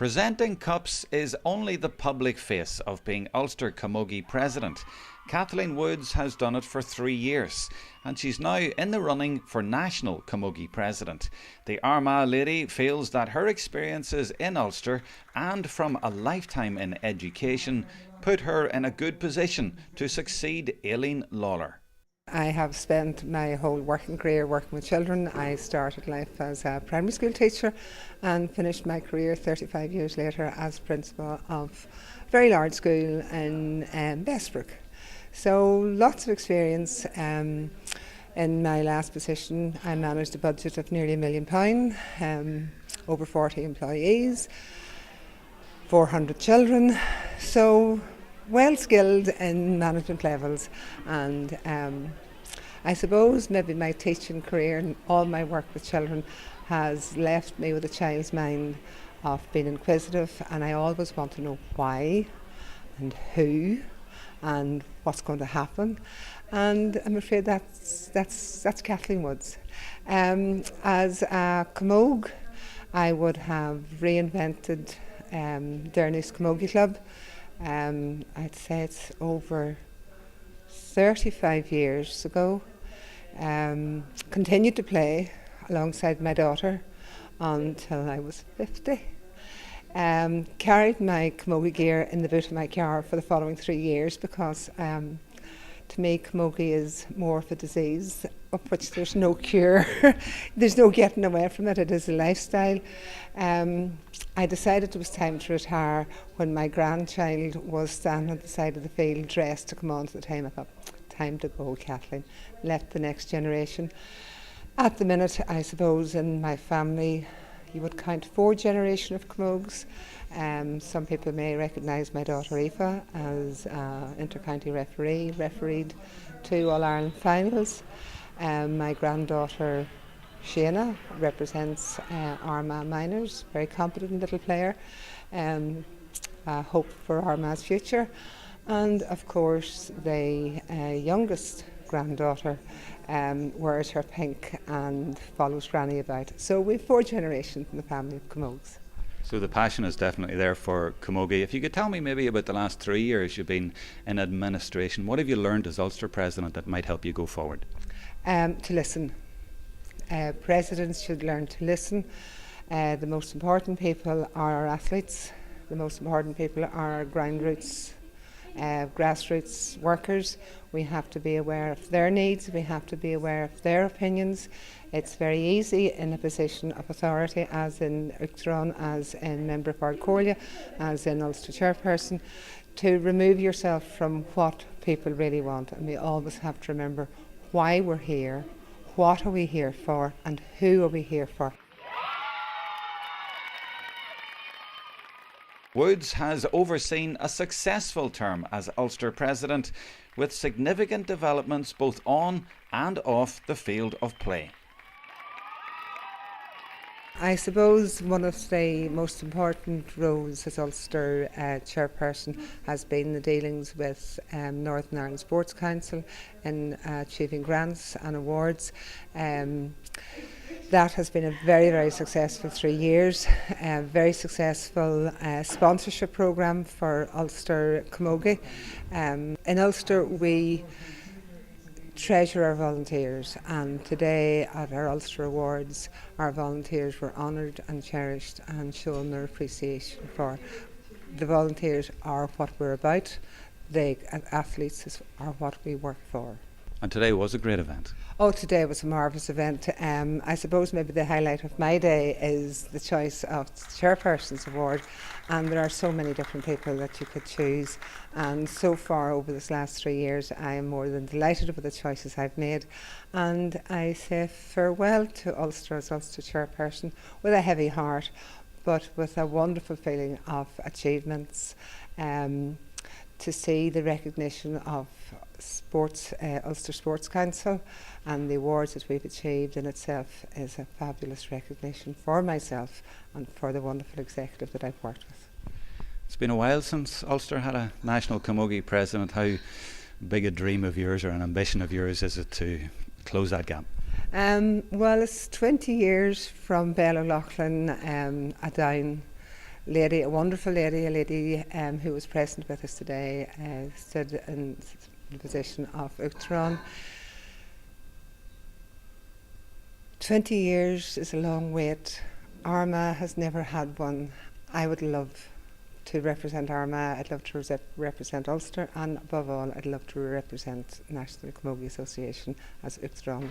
Presenting cups is only the public face of being Ulster Camogie President. Kathleen Woods has done it for 3 years and she's now in the running for National Camogie President. The Armagh lady feels that her experiences in Ulster and from a lifetime in education put her in a good position to succeed Aileen Lawlor. I have spent my whole working career working with children. I started life as a primary school teacher and finished my career 35 years later as principal of a very large school in Bestbrook. So lots of experience. In my last position I managed a budget of nearly £1 million, over 40 employees, 400 children. So well skilled in management levels, and I suppose maybe my teaching career and all my work with children has left me with a child's mind of being inquisitive, and I always want to know why and who and what's going to happen, and I'm afraid that's Kathleen Woods. As a Camogie, I would have reinvented Derrynoose Camogie Club. I'd say it's over 35 years ago. Continued to play alongside my daughter until I was 50. Carried my Camogie gear in the boot of my car for the following 3 years because to me Camogie is more of a disease of which there's no cure. There's no getting away from it. It is a lifestyle. I decided it was time to retire when my grandchild was standing at the side of the field dressed to come on to the time. I thought, time to go, Kathleen. Let the next generation. At the minute, I suppose in my family you would count 4 generations of Camogues. Some people may recognise my daughter Aoife as inter-county referee, refereed 2 All-Ireland finals. My granddaughter Shana represents Armagh Minors, very competent little player, hope for Armagh's future. And of course the youngest granddaughter wears her pink and follows Granny about. So we've 4 generations in the family of Camogues. So the passion is definitely there for Camogie. If you could tell me maybe about the last 3 years you've been in administration, what have you learned as Ulster President that might help you go forward? To listen. Presidents should learn to listen. The most important people are our athletes. The most important people are our grassroots workers. We have to be aware of their needs. We have to be aware of their opinions. It's very easy in a position of authority, as in Uachtarain, as in Member for Ardcorlia, as in Ulster Chairperson, to remove yourself from what people really want. And we always have to remember why we're here, what are we here for, and who are we here for. Woods has overseen a successful term as Ulster President, with significant developments both on and off the field of play. I suppose one of the most important roles as Ulster Chairperson has been the dealings with Northern Ireland Sports Council in achieving grants and awards. That has been a very, very successful 3 years, a very successful sponsorship programme for Ulster Camogie. In Ulster we treasure our volunteers, and today at our Ulster Awards our volunteers were honoured and cherished and shown their appreciation for. The volunteers are what we're about, the athletes are what we work for. And today was a great event. Oh, today was a marvellous event. I suppose maybe the highlight of my day is the choice of the Chairperson's Award, and there are so many different people that you could choose, and so far over this last 3 years I am more than delighted with the choices I've made, and I say farewell to Ulster as Ulster Chairperson with a heavy heart, but with a wonderful feeling of achievements. To see the recognition of sports, Ulster Sports Council, and the awards that we've achieved in itself is a fabulous recognition for myself and for the wonderful executive that I've worked with. It's been a while since Ulster had a National Camogie President. How big a dream of yours or an ambition of yours is it to close that gap? Well, it's 20 years from Bell O'Loughlin, a down lady, a wonderful lady, who was present with us today, stood in the position of Uachtarain. 20 years is a long wait. Armagh has never had one. I would love to represent Armagh. I'd love to represent Ulster, and above all, I'd love to represent National Camogie Association as Uachtarain.